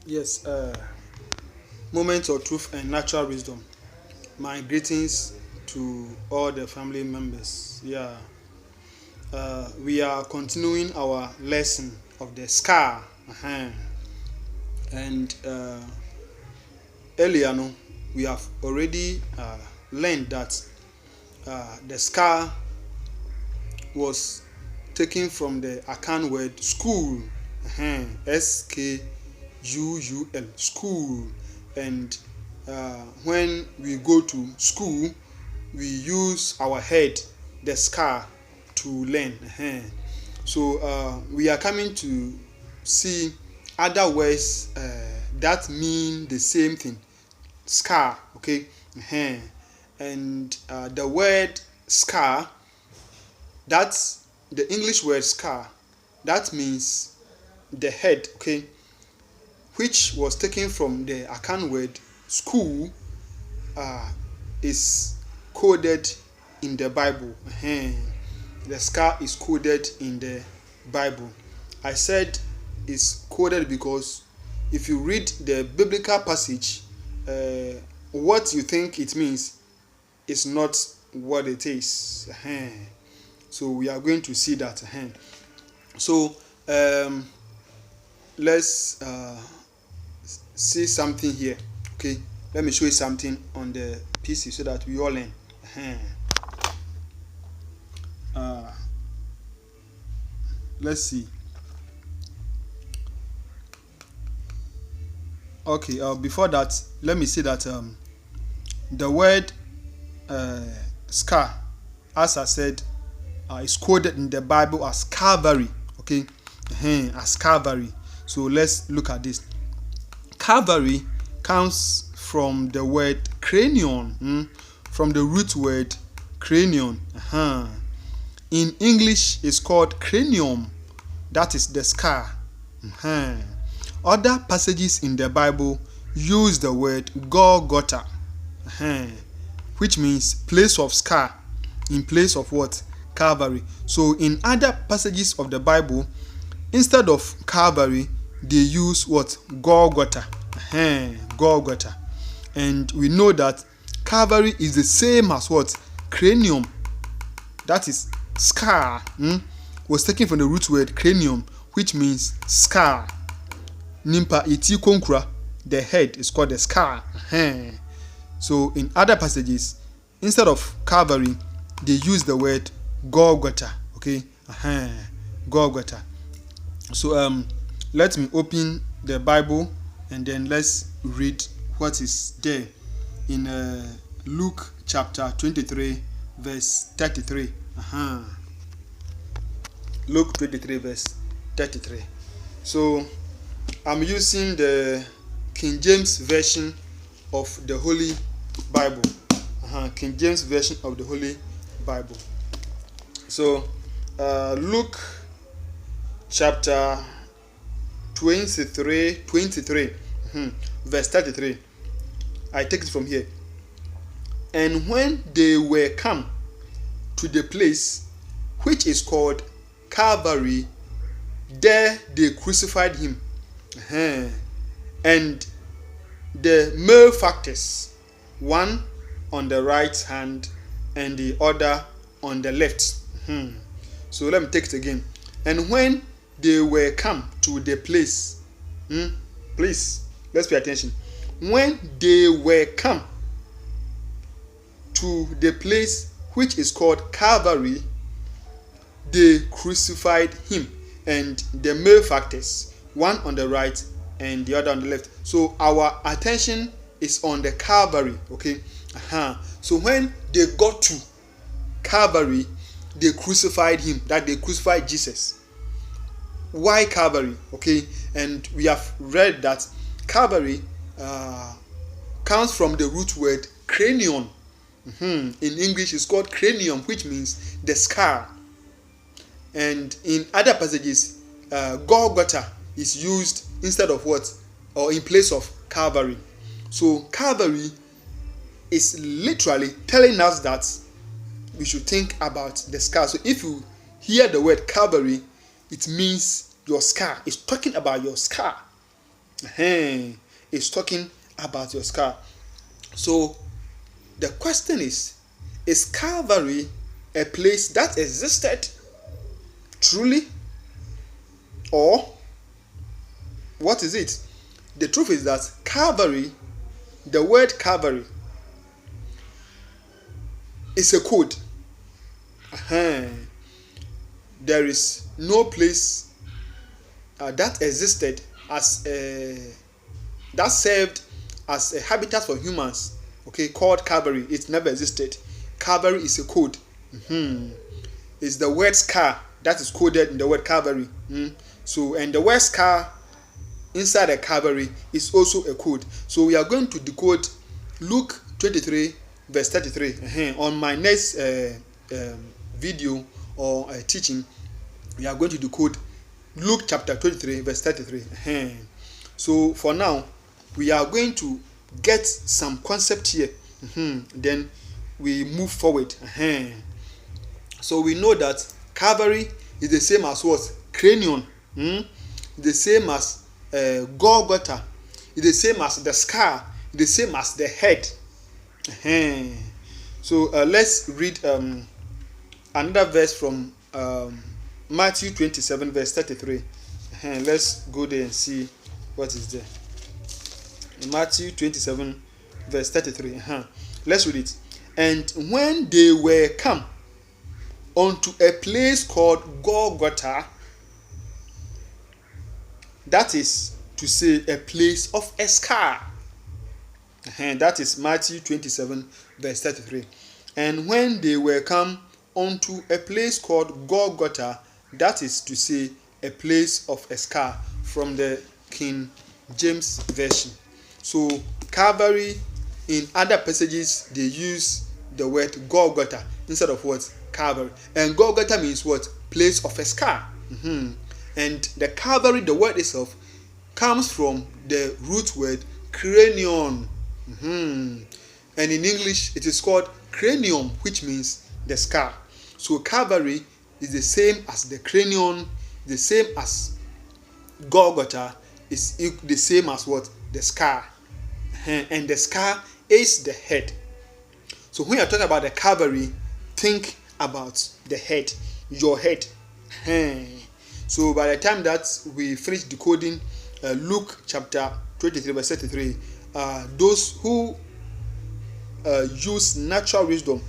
Yes, moment of truth and natural wisdom. My greetings to all the family members. Yeah, we are continuing our lesson of the scar. And earlier, no, we have already learned that the scar was taken from the Akan word school. SKUUL, school. And when we go to school, we use our head, the scar, to learn. So we are coming to see other words that mean the same thing, scar. Okay. And the word scar, that's the English word scar, that means the head. Okay, which was taken from the Akan word school, is coded in the Bible. The scar is coded in the Bible. I said it's coded because if you read the biblical passage, what you think it means is not what it is. So we are going to see that. So let's see something here. Okay, let me show you something on the PC so that we all learn. Let's see. Okay, before that, let me say that the word scar, as I said, is coded in the Bible as Calvary. Okay, as Calvary. So let's look at this. Calvary comes from the word cranion, from the root word cranion. In English, it's called cranium. That is the scar. Other passages in the Bible use the word Golgotha, which means place of scar, in place of what? Calvary. So in other passages of the Bible, instead of Calvary, they use what? Golgotha. Golgotha. And we know that Calvary is the same as what? Cranium. That is scar. Was taken from the root word cranium, which means scar. Nimpa iti konkra, the head is called the scar. So in other passages, instead of Calvary, they use the word Golgotha. Okay, Golgotha. So let me open the Bible and then let's read what is there in Luke chapter 23 verse 33. Luke 23 verse 33. So I'm using the King James version of the Holy Bible. King James version of the Holy Bible. So Luke chapter 23 verse 33. I take it from here. And when they were come to the place which is called Calvary, there they crucified him, and the malefactors, one on the right hand and the other on the left. So let me take it again. And when they were come to the place, please, let's pay attention. When they were come to the place which is called Calvary, they crucified him and the malefactors, one on the right and the other on the left. So our attention is on the Calvary. Okay. So when they got to Calvary, they crucified him. That they crucified Jesus. Why Calvary? Okay. And we have read that Calvary comes from the root word cranion. In English, it's called cranium, which means the scar. And in other passages, Golgotha is used instead of what? Or in place of Calvary. So Calvary is literally telling us that we should think about the scar. So if you hear the word Calvary, it means your scar. It's talking about your scar. It's talking about your scar. So the question is Calvary a place that existed truly, or what is it? The truth is that Calvary, the word Calvary, is a code. There is no place that existed as that served as a habitat for humans, okay, called Calvary. It never existed. Calvary is a code. It's the word scar that is coded in the word Calvary. So, and the word scar inside the Calvary is also a code. So we are going to decode Luke 23 verse 33. On my next video or teaching, we are going to decode Luke chapter 23 verse 33. So for now, we are going to get some concept here. Then we move forward. So we know that Calvary is the same as what? Cranium. The same as Golgotha. It's the same as the scar. It's the same as the head. So let's read another verse from Matthew 27 verse 33. Let's go there and see what is there. Matthew 27 verse 33. Let's read it. And when they were come unto a place called Golgotha, that is to say a place of a scar. That is Matthew 27 verse 33. And when they were come unto a place called Golgotha, that is to say a place of a scar, from the King James Version. So Calvary, in other passages, they use the word Golgotha instead of what? Calvary. And Golgotha means what? Place of a scar. And the Calvary, the word itself, comes from the root word cranium. And in English, it is called cranium, which means the scar. So Calvary is the same as the cranium, the same as Golgotha, is the same as what? The scar. And the scar is the head. So when you're talking about the Calvary, think about the head, your head. So by the time that we finish decoding Luke chapter 23 verse 33, those who use natural wisdom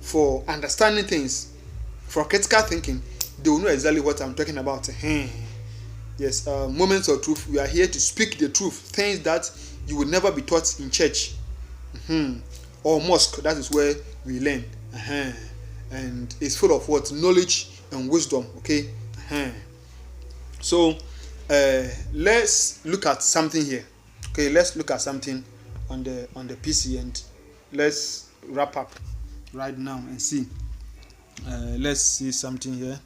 for understanding things, for critical thinking, they will know exactly what I'm talking about. Yes, moments of truth. We are here to speak the truth, things that you will never be taught in church or mosque. That is where we learn. And it's full of what? Knowledge and wisdom. Okay. So let's look at something here. Okay, let's look at something on the PC, and let's wrap up right now and see. Let's see something here.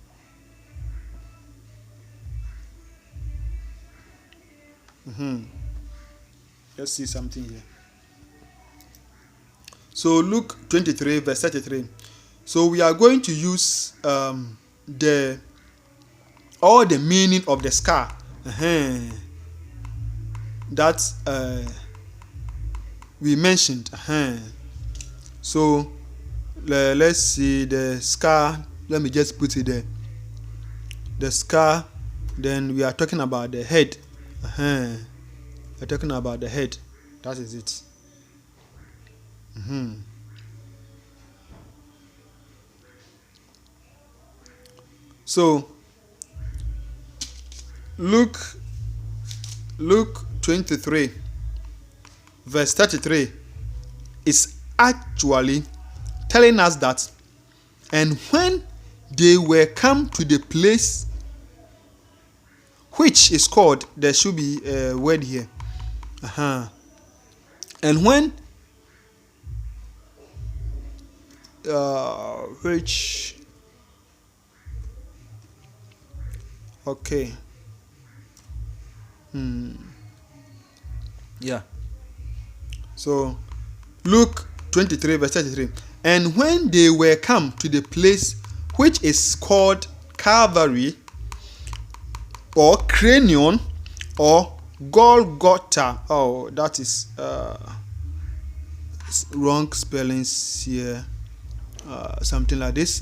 Let's see something here. So Luke 23 verse 33. So we are going to use all the meaning of the scar that we mentioned. So let's see the scar. Let me just put it there. The scar. Then we are talking about the head. We're talking about the head. That is it. So Luke 23 verse 33 is actually telling us that, and when they were come to the place which is called, there should be a word here, and when which, okay, yeah. So Luke 23 verse 33, and when they were come to the place which is called Calvary or cranium, or Golgotha. Oh, that is wrong spellings here. Something like this.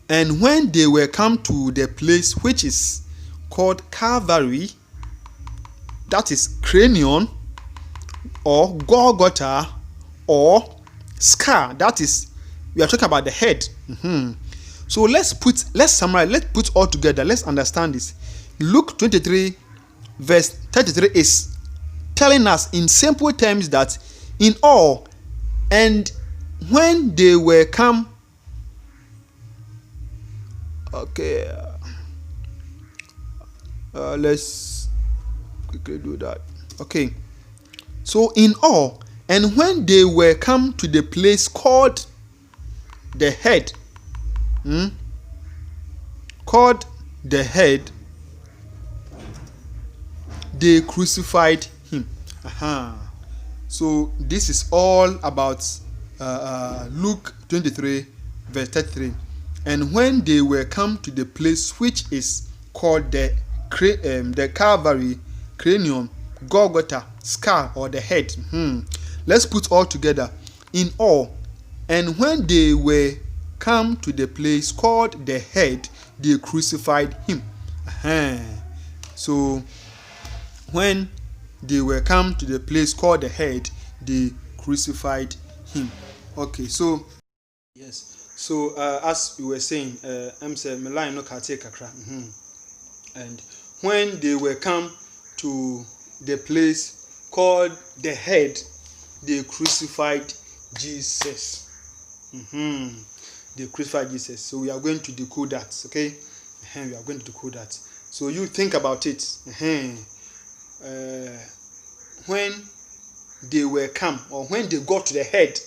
And when they were come to the place which is called Calvary, that is cranium, or Golgotha, or scar, that is, we are talking about the head. So let's summarize, let's put all together, let's understand this. Luke 23 verse 33 is telling us in simple terms that in all, and when they were come, okay, let's quickly do that. Okay, so in all, and when they were come to the place called the head, called the head, they crucified him. So this is all about Luke 23 verse 33. And when they were come to the place which is called the Calvary, cranium, Golgotha, scar, or the head. Let's put all together. In all, and when they were come to the place called the head, they crucified him. So when they were come to the place called the head, they crucified him. Okay, so yes. So as we were saying, I'm saying my line no can take akra. And when they were come to the place called the head, they crucified Jesus. They crucified Jesus. So we are going to decode that, okay? We are going to decode that. So you think about it. When they were come, or when they got to the head,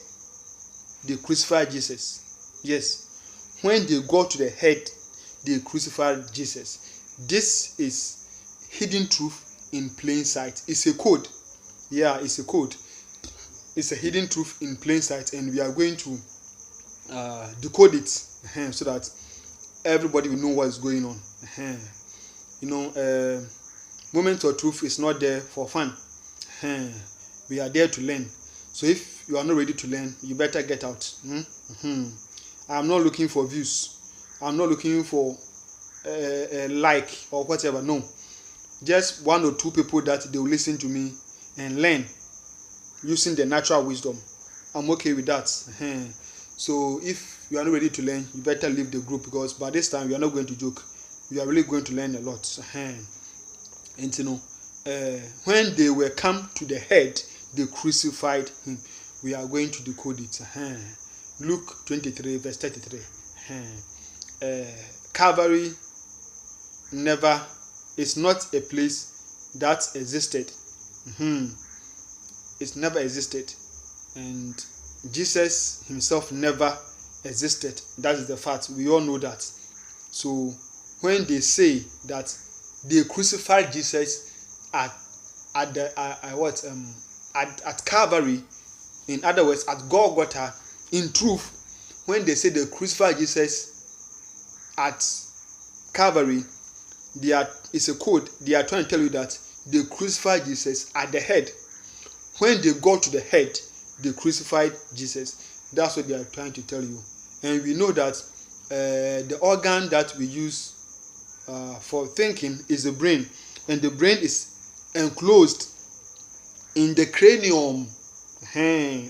they crucified Jesus. Yes. When they got to the head, they crucified Jesus. This is hidden truth in plain sight. It's a code. Yeah, it's a code. It's a hidden truth in plain sight, and we are going to decode it so that everybody will know what is going on. Moment of truth is not there for fun. We are there to learn. So if you are not ready to learn, you better get out. I'm not looking for views. I'm not looking for a like or whatever. No, just one or two people that they will listen to me and learn using the natural wisdom. I'm okay with that. So if you are not ready to learn, you better leave the group, because by this time we are not going to joke. We are really going to learn a lot. And when they were come to the head, they crucified him. We are going to decode it. Luke 23 verse 33. Calvary it's not a place that existed. It's never existed, and Jesus himself never existed. That is the fact. We all know that. So when they say that they crucified Jesus at Calvary, in other words, at Golgotha, in truth, when they say they crucified Jesus at Calvary, it's a code. They are trying to tell you that they crucified Jesus at the head. When they got to the head, they crucified Jesus. That's what they are trying to tell you. And we know that the organ that we use for thinking is the brain, and the brain is enclosed in the cranium,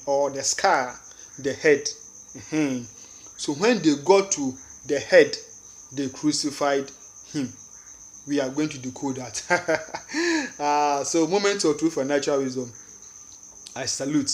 or the skull, the head. So when they got to the head, they crucified him. We are going to decode that. So moments of truth for natural wisdom. I salute.